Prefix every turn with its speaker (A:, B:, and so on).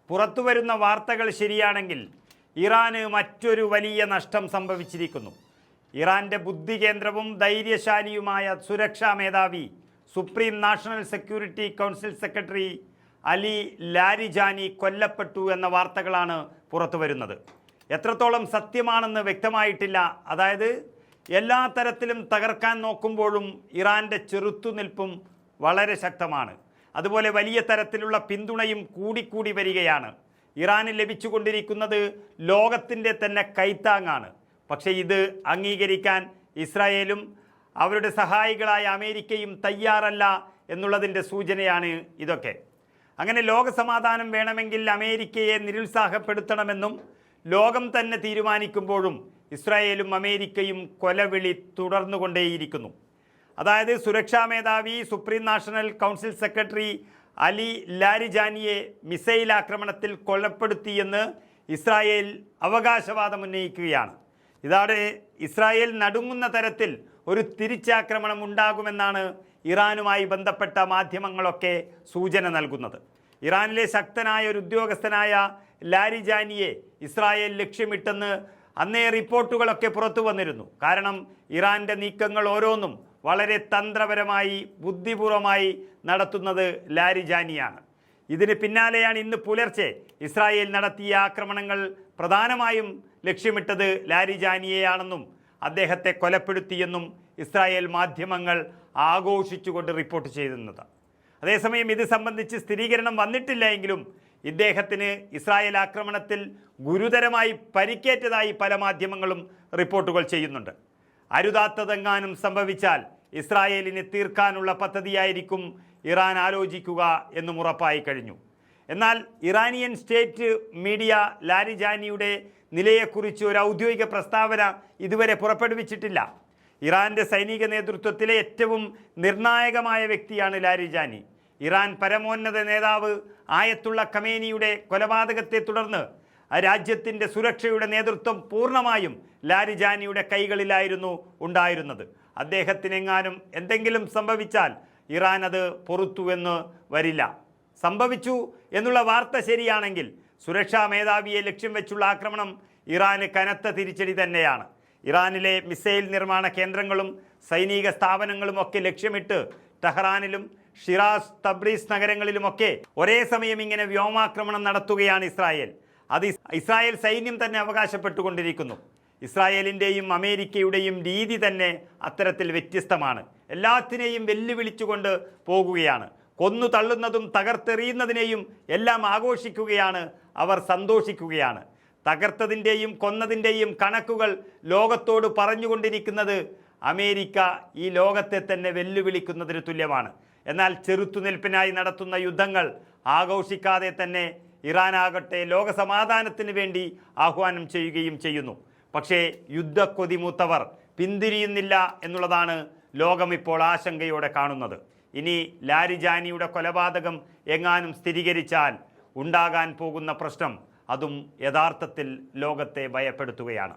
A: പുറത്തുവരുന്ന വാർത്തകൾ ശരിയാണെങ്കിൽ ഇറാന് മറ്റൊരു വലിയ നഷ്ടം സംഭവിച്ചിരിക്കുന്നു. ഇറാൻ്റെ ബുദ്ധി കേന്ദ്രവും ധൈര്യശാലിയുമായ സുരക്ഷാ മേധാവി Supreme national security council secretary Ali Larijani കൊല്ലപ്പെട്ടു എന്ന വാർത്തകളാണ് പുറത്തു വരുന്നത്. എത്രത്തോളം സത്യമാണെന്ന് വ്യക്തമായിട്ടില്ല. അതായത് എല്ലാ തരത്തിലും തകർക്കാൻ നോക്കുമ്പോഴും ഇറാൻ്റെ ചെറുത്തുനിൽപ്പും വളരെ ശക്തമാണ്. അതുപോലെ വലിയ തരത്തിലുള്ള പിന്തുണയും കൂടിക്കൂടി വരികയാണ്. ഇറാന് ലഭിച്ചുകൊണ്ടിരിക്കുന്നത് ലോകത്തിൻ്റെ തന്നെ കൈത്താങ്ങാണ്. പക്ഷേ ഇത് അംഗീകരിക്കാൻ ഇസ്രായേലും അവരുടെ സഹായികളായ അമേരിക്കയും തയ്യാറല്ല എന്നുള്ളതിൻ്റെ സൂചനയാണ് ഇതൊക്കെ. അങ്ങനെ ലോകസമാധാനം വേണമെങ്കിൽ അമേരിക്കയെ നിരുത്സാഹപ്പെടുത്തണമെന്നും ലോകം തന്നെ തീരുമാനിക്കുമ്പോഴും ഇസ്രായേലും അമേരിക്കയും കൊലവിളി തുടർന്നുകൊണ്ടേയിരിക്കുന്നു. അതായത് സുരക്ഷാ മേധാവി Supreme National Council secretary Ali ലാരിജാനിയെ മിസൈൽ ആക്രമണത്തിൽ കൊലപ്പെടുത്തിയെന്ന് ഇസ്രായേൽ അവകാശവാദം ഉന്നയിക്കുകയാണ്. ഇതോടെ ഇസ്രായേൽ നടുങ്ങുന്ന തരത്തിൽ ഒരു തിരിച്ചാക്രമണം ഉണ്ടാകുമെന്നാണ് ഇറാനുമായി ബന്ധപ്പെട്ട മാധ്യമങ്ങളൊക്കെ സൂചന നൽകുന്നത്. ഇറാനിലെ ശക്തനായ ഒരു ഉദ്യോഗസ്ഥനായ ലാരിജാനിയെ ഇസ്രായേൽ ലക്ഷ്യമിട്ടെന്ന് അന്നേ റിപ്പോർട്ടുകളൊക്കെ പുറത്തു വന്നിരുന്നു. കാരണം ഇറാൻ്റെ നീക്കങ്ങൾ ഓരോന്നും വളരെ തന്ത്രപരമായി ബുദ്ധിപൂർവമായി നടത്തുന്നത് ലാരിജാനിയാണ്. ഇതിന് പിന്നാലെയാണ് ഇന്ന് പുലർച്ചെ ഇസ്രായേൽ നടത്തിയ ആക്രമണങ്ങൾ പ്രധാനമായും ലക്ഷ്യമിട്ടത് ലാരിജാനിയെയാണെന്നും അദ്ദേഹത്തെ കൊലപ്പെടുത്തിയെന്നും ഇസ്രായേൽ മാധ്യമങ്ങൾ ആഘോഷിച്ചുകൊണ്ട് റിപ്പോർട്ട് ചെയ്യുന്നത്. അതേസമയം ഇത് സംബന്ധിച്ച് സ്ഥിരീകരണം വന്നിട്ടില്ല എങ്കിലും ഇദ്ദേഹത്തിന് ഇസ്രായേൽ ആക്രമണത്തിൽ ഗുരുതരമായി പരിക്കേറ്റതായി പല മാധ്യമങ്ങളും റിപ്പോർട്ടുകൾ ചെയ്യുന്നുണ്ട്. അരുതാത്തതെങ്ങാനും സംഭവിച്ചാൽ ഇസ്രായേലിനെ തീർക്കാനുള്ള പദ്ധതിയായിരിക്കും ഇറാൻ ആലോചിക്കുക എന്നും ഉറപ്പായി കഴിഞ്ഞു. എന്നാൽ ഇറാനിയൻ സ്റ്റേറ്റ് മീഡിയ ലാരിജാനിയുടെ നിലയെക്കുറിച്ച് ഒരു ഔദ്യോഗിക പ്രസ്താവന ഇതുവരെ പുറപ്പെടുവിച്ചിട്ടില്ല. ഇറാൻ്റെ സൈനിക നേതൃത്വത്തിലെ ഏറ്റവും നിർണായകമായ വ്യക്തിയാണ് ലാരിജാനി. ഇറാൻ പരമോന്നത നേതാവ് ആയത്തുള്ള ഖമേനിയുടെ കൊലപാതകത്തെ തുടർന്ന് രാജ്യത്തിൻ്റെ സുരക്ഷയുടെ നേതൃത്വം പൂർണ്ണമായും ലാരിജാനിയുടെ കൈകളിലായിരുന്നു ഉണ്ടായിരുന്നത്. അദ്ദേഹത്തിനെങ്ങാനും എന്തെങ്കിലും സംഭവിച്ചാൽ ഇറാൻ അത് പൊറുത്തുവെന്ന് വരില്ല. സംഭവിച്ചു എന്നുള്ള വാർത്ത ശരിയാണെങ്കിൽ സുരക്ഷാ മേധാവിയെ ലക്ഷ്യം വെച്ചുള്ള ആക്രമണം ഇറാന് കനത്ത തിരിച്ചടി തന്നെയാണ്. ഇറാനിലെ മിസൈൽ നിർമ്മാണ കേന്ദ്രങ്ങളും സൈനിക സ്ഥാപനങ്ങളും ഒക്കെ ലക്ഷ്യമിട്ട് ടെഹ്റാനിലും ഷിറാസ്, തബ്രീസ് നഗരങ്ങളിലുമൊക്കെ ഒരേ സമയം ഇങ്ങനെ വ്യോമാക്രമണം നടത്തുകയാണ് ഇസ്രായേൽ. അത് ഇസ്രായേൽ സൈന്യം തന്നെ അവകാശപ്പെട്ടുകൊണ്ടിരിക്കുന്നു. ഇസ്രായേലിൻ്റെയും അമേരിക്കയുടെയും രീതി തന്നെ അത്തരത്തിൽ വ്യത്യസ്തമാണ്. എല്ലാത്തിനെയും വെല്ലുവിളിച്ചുകൊണ്ട് പോകുകയാണ്. കൊന്നു തള്ളുന്നതും തകർത്തെറിയുന്നതിനെയും എല്ലാം ആഘോഷിക്കുകയാണ്, അവർ സന്തോഷിക്കുകയാണ്. തകർത്തതിൻ്റെയും കൊന്നതിൻ്റെയും കണക്കുകൾ ലോകത്തോട് പറഞ്ഞുകൊണ്ടിരിക്കുന്നത് അമേരിക്ക ഈ ലോകത്തെ തന്നെ വെല്ലുവിളിക്കുന്നതിന് തുല്യമാണ്. എന്നാൽ ചെറുത്തുനിൽപ്പിനായി നടത്തുന്ന യുദ്ധങ്ങൾ ആഘോഷിക്കാതെ തന്നെ ഇറാനാകട്ടെ ലോകസമാധാനത്തിന് വേണ്ടി ആഹ്വാനം ചെയ്യുകയും ചെയ്യുന്നു. പക്ഷേ യുദ്ധക്കൊതി മൂത്തവർ പിന്തിരിയുന്നില്ല എന്നുള്ളതാണ് ലോകം ഇപ്പോൾ ആശങ്കയോടെ കാണുന്നത്. ഇനി ലാരിജാനിയുടെ കൊലപാതകം എങ്ങാനും സ്ഥിരീകരിച്ചാൽ ഉണ്ടാകാൻ പോകുന്ന പ്രശ്നം അതും യഥാർത്ഥത്തിൽ ലോകത്തെ ഭയപ്പെടുത്തുകയാണ്.